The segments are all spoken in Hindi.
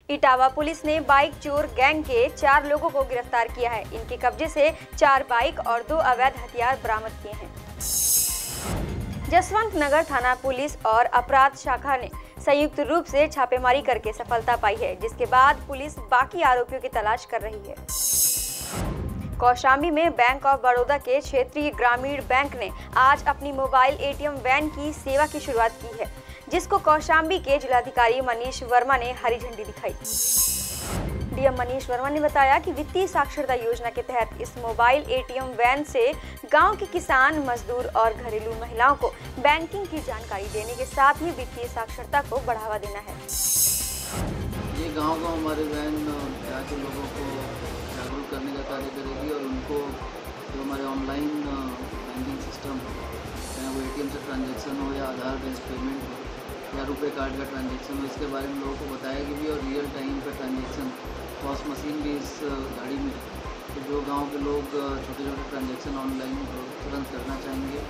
इटावा पुलिस ने बाइक चोर गैंग के 4 लोगों को गिरफ्तार किया है। इनके कब्जे से 4 बाइक और 2 अवैध हथियार बरामद किए हैं। जसवंत नगर थाना पुलिस और अपराध शाखा ने संयुक्त रूप से छापेमारी करके सफलता पाई है, जिसके बाद पुलिस बाकी आरोपियों की तलाश कर रही है। कौशाम्बी में बैंक ऑफ बड़ौदा के क्षेत्रीय ग्रामीण बैंक ने आज अपनी मोबाइल एटीएम वैन की सेवा की शुरुआत की है, जिसको कौशाम्बी के जिलाधिकारी मनीष वर्मा ने हरी झंडी दिखाई। डीएम मनीष वर्मा ने बताया कि वित्तीय साक्षरता योजना के तहत इस मोबाइल एटीएम वैन से गांव के किसान, मजदूर और घरेलू महिलाओं को बैंकिंग की जानकारी देने के साथ ही वित्तीय साक्षरता को बढ़ावा देना है। ये गांव हमारे वैन यहाँ के लोगों को जागरूक करने का कार्य करेगी और उनको जो हमारे ऑनलाइन बैंकिंग सिस्टम चाहे वो एटीएम से ट्रांजैक्शन हो या आधार बेस्ड पेमेंट हो या रुपए कार्ड का ट्रांजैक्शन हो, इसके बारे में लोगों को बताएगी भी और रियल टाइम पर ट्रांजैक्शन पॉस मशीन भी इस गाड़ी में, तो जो गांव के लोग छोटे छोटे ट्रांजैक्शन ऑनलाइन तुरंत करना चाहेंगे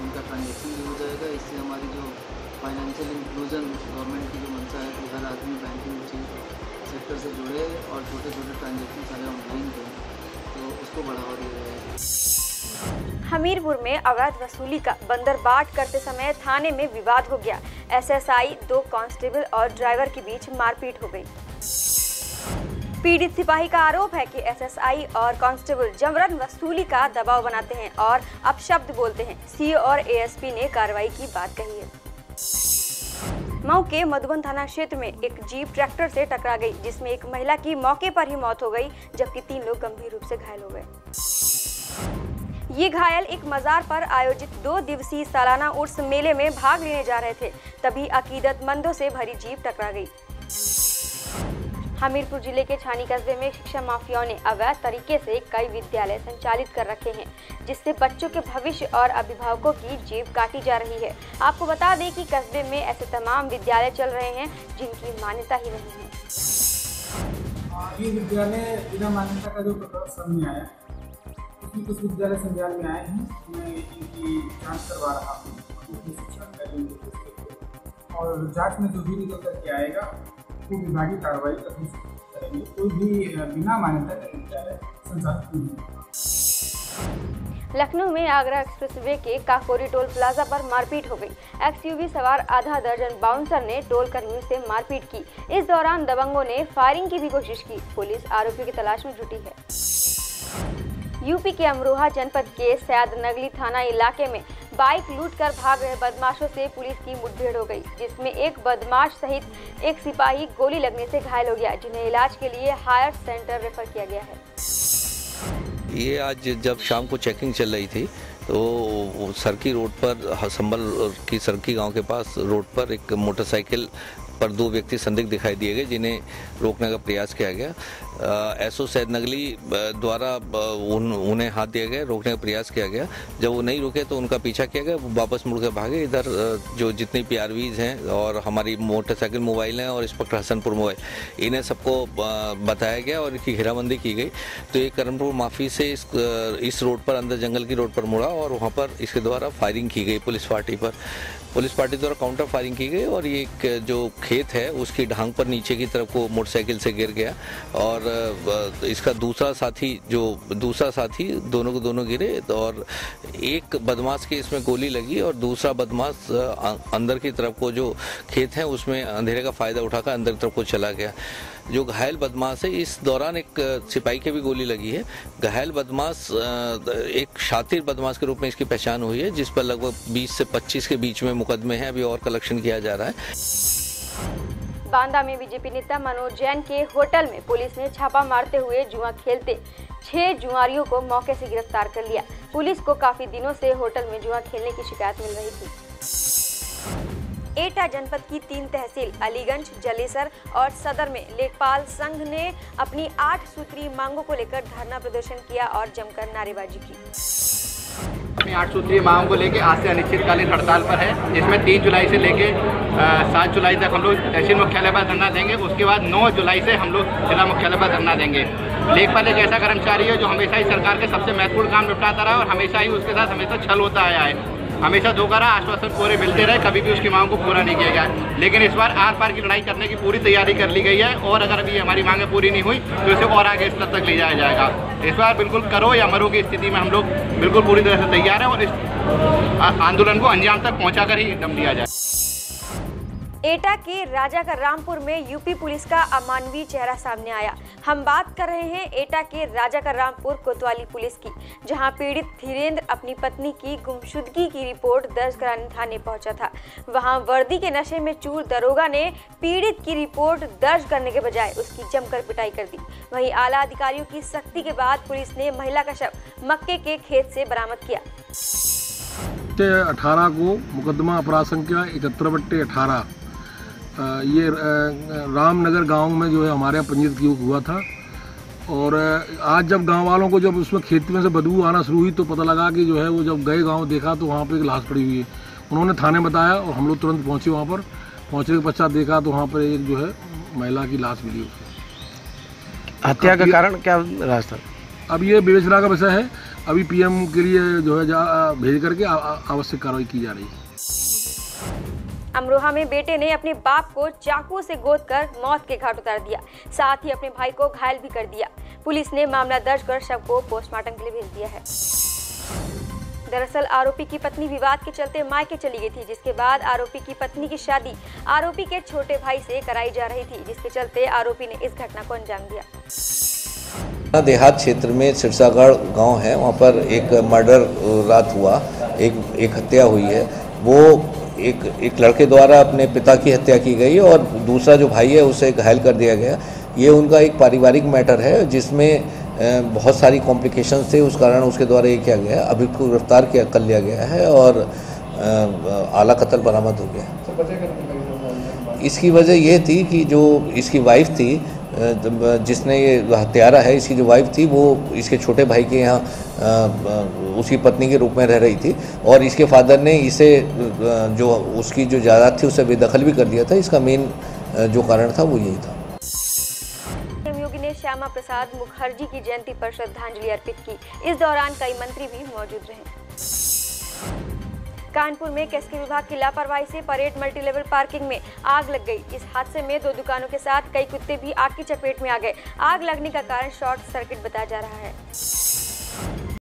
उनका ट्रांजैक्शन भी हो जाएगा। इससे हमारी जो फाइनेंशियल इंक्लूजन गवर्नमेंट की जो मंशा है कि हर आदमी बैंकिंग सेक्टर से जुड़े और छोटे छोटे ट्रांजैक्शन सारे ऑनलाइन करें, तो उसको बढ़ावा दिया जाएगा। हमीरपुर में अवैध वसूली का बंदरबाट करते समय थाने में विवाद हो गया। एसएसआई, 2 कांस्टेबल और ड्राइवर के बीच मारपीट हो गई। पीड़ित सिपाही का आरोप है कि एसएसआई और कांस्टेबल जबरन वसूली का दबाव बनाते हैं और अपशब्द बोलते हैं। सीओ और एएसपी ने कार्रवाई की बात कही है। मऊ के मधुबन थाना क्षेत्र में एक जीप ट्रैक्टर से टकरा गई, जिसमें एक महिला की मौके पर ही मौत हो गई, जबकि 3 लोग गंभीर रूप से घायल हो गए। ये घायल एक मजार पर आयोजित 2 दिवसीय सालाना उर्स मेले में भाग लेने जा रहे थे, तभी अकीदतमंदों से भरी जीप टकरा गई। हमीरपुर जिले के छानी कस्बे में शिक्षा माफियाओं ने अवैध तरीके से कई विद्यालय संचालित कर रखे हैं, जिससे बच्चों के भविष्य और अभिभावकों की जेब काटी जा रही है। आपको बता दें कि कस्बे में ऐसे तमाम विद्यालय चल रहे हैं जिनकी मान्यता ही नहीं है। ये विद्यालय बिना मान्यता का जो प्रकरण सामने आया, उसमें कुछ विद्यालय संज्ञान में आए हैं। मैं इनकी जाँच करवा रहा हूँ और जाँच में जो भी निकल करके आएगा वो विभागीय कार्रवाई करेंगे। कोई भी बिना मान्यता का विद्यालय संचालित नहीं होगा। लखनऊ में आगरा एक्सप्रेसवे के काकोरी टोल प्लाजा पर मारपीट हो गई। एक्सयूवी सवार आधा दर्जन बाउंसर ने टोल कर्मियों से मारपीट की। इस दौरान दबंगों ने फायरिंग की भी कोशिश की। पुलिस आरोपियों की तलाश में जुटी है। यूपी के अमरोहा जनपद के सैदनगली थाना इलाके में बाइक लूटकर भाग रहे बदमाशों से पुलिस की मुठभेड़ हो गई, जिसमें एक बदमाश सहित एक सिपाही गोली लगने से घायल हो गया, जिन्हें इलाज के लिए हायर सेंटर रेफर किया गया है। ये आज जब शाम को चेकिंग चल रही थी तो सरकी रोड पर, संभल की सरकी गांव के पास रोड पर एक मोटरसाइकिल पर 2 व्यक्ति संदिग्ध दिखाई दिए गए, जिन्हें रोकने का प्रयास किया गया। एसओ सैदनगली द्वारा उन्हें हाथ दिया गया, रोकने का प्रयास किया गया। जब वो नहीं रुके तो उनका पीछा किया गया, वो वापस मुड़ के भागे। इधर जो जितनी पीआरवीज हैं और हमारी मोटरसाइकिल मोबाइल हैं और इंस्पेक्टर हसनपुर मोबाइल, इन्हें सबको बताया गया और इनकी घेराबंदी की गई। तो ये करनपुर माफी से इस रोड पर, अंदर जंगल की रोड पर मुड़ा और वहाँ पर इसके द्वारा फायरिंग की गई। पुलिस पार्टी द्वारा काउंटर फायरिंग की गई और ये एक जो खेत है उसकी ढांग पर नीचे की तरफ को मोटरसाइकिल से गिर गया और इसका दूसरा साथी दोनों को दोनों गिरे और एक बदमाश के इसमें गोली लगी और दूसरा बदमाश अंदर की तरफ को जो खेत है उसमें अंधेरे का फायदा उठाकर अंदर की तरफ को चला गया। जो घायल बदमाश है, इस दौरान एक सिपाही के भी गोली लगी है। घायल बदमाश एक शातिर बदमाश के रूप में इसकी पहचान हुई है, जिस पर लगभग 20 से 25 के बीच में मुकदमे हैं। अभी और कलेक्शन किया जा रहा है। बांदा में बीजेपी नेता मनोज जैन के होटल में पुलिस ने छापा मारते हुए जुआ खेलते 6 जुआरियों को मौके से गिरफ्तार कर लिया। पुलिस को काफी दिनों से होटल में जुआ खेलने की शिकायत मिल रही थी। एटा जनपद की 3 तहसील अलीगंज, जलेसर और सदर में लेखपाल संघ ने अपनी 8 सूत्रीय मांगों को लेकर धरना प्रदर्शन किया और जमकर नारेबाजी की। अपनी 8 सूत्रीय मांगों को लेकर आज से अनिश्चितकालीन हड़ताल पर है, जिसमें 3 जुलाई से लेके 7 जुलाई तक हम लोग तहसील मुख्यालय पर धरना देंगे। उसके बाद 9 जुलाई से हम लोग जिला मुख्यालय पर धरना देंगे। लेखपाल एक ऐसा कर्मचारी है जो हमेशा ही सरकार के सबसे महत्वपूर्ण काम निपटाता रहा और हमेशा ही उसके साथ हमेशा छल होता आया है। हमेशा दोबारा आश्वासन पूरे मिलते रहे, कभी भी उसकी मांग को पूरा नहीं किया गया। लेकिन इस बार आर पार की लड़ाई करने की पूरी तैयारी कर ली गई है और अगर अभी हमारी मांगें पूरी नहीं हुई तो इसे और आगे स्तर तक ले जाया जाएगा। इस बार बिल्कुल करो या मरो की स्थिति में हम लोग बिल्कुल पूरी तरह से तैयार हैं और इस आंदोलन को अंजाम तक पहुँचा कर ही दम दिया जाए। एटा के राजा का रामपुर में यूपी पुलिस का अमानवीय चेहरा सामने आया। हम बात कर रहे हैं एटा के राजा का रामपुर कोतवाली पुलिस की, जहां पीड़ित धीरेन्द्र अपनी पत्नी की गुमशुदगी की रिपोर्ट दर्ज कराने थाने पहुंचा था। वहां वर्दी के नशे में चूर दरोगा ने पीड़ित की रिपोर्ट दर्ज करने के बजाय उसकी जमकर पिटाई कर दी। वहीं आला अधिकारियों की सख्ती के बाद पुलिस ने महिला का शव मक्के के खेत से बरामद किया। 18 को मुकदमा अपराध संख्या 71/18 ये रामनगर गांव में जो है हमारे यहाँ पंजीकृत हुआ था। और आज जब गांव वालों को जब उसमें खेती में से बदबू आना शुरू हुई तो पता लगा कि जो है वो जब गए गांव देखा तो वहाँ पे एक लाश पड़ी हुई है। उन्होंने थाने बताया और हम लोग तुरंत पहुँचे वहाँ पर। पहुँचने के पश्चात देखा तो वहाँ पर एक जो है महिला की लाश मिली। उसकी हत्या का कारण क्या रहा था? अब ये विवेचना का विषय है। अभी PM के लिए जो है भेज करके आवश्यक कार्रवाई की जा रही है। अमरोहा में बेटे ने अपने बाप को चाकू से गोदकर मौत के घाट उतार दिया, साथ ही अपने भाई को घायल भी कर दिया। पुलिस ने मामला दर्ज कर शव को पोस्टमार्टम के लिए भेज दिया है। दरअसल आरोपी की पत्नी विवाद के चलते मायके चली गई थी, जिसके बाद आरोपी की पत्नी की शादी आरोपी के छोटे भाई से कराई जा रही थी, जिसके चलते आरोपी ने इस घटना को अंजाम दिया। देहात क्षेत्र में सिरसागढ़ गांव है, वहां पर एक मर्डर रात हुआ, एक हत्या हुई है। वो एक लड़के द्वारा अपने पिता की हत्या की गई और दूसरा जो भाई है उसे घायल कर दिया गया। ये उनका एक पारिवारिक मैटर है जिसमें बहुत सारी कॉम्प्लिकेशंस थे, उस कारण उसके द्वारा ये किया गया। अभी को गिरफ्तार कर लिया गया है और आला कत्ल बरामद हो गया। इसकी वजह ये थी कि जो इसकी वाइफ थी, जिसने ये हत्यारा है, इसकी जो वाइफ थी वो इसके छोटे भाई के यहाँ उसकी पत्नी के रूप में रह रही थी और इसके फादर ने इसे जो उसकी जो जायदाद थी उसे बेदखल भी कर दिया था। इसका मेन जो कारण था वो यही था। योगी ने श्यामा प्रसाद मुखर्जी की जयंती पर श्रद्धांजलि अर्पित की। इस दौरान कई मंत्री भी मौजूद रहे। कानपुर में कैसकी विभाग की लापरवाही से परेड मल्टीलेवल पार्किंग में आग लग गई। इस हादसे में 2 दुकानों के साथ कई कुत्ते भी आग की चपेट में आ गए। आग लगने का कारण शॉर्ट सर्किट बताया जा रहा है।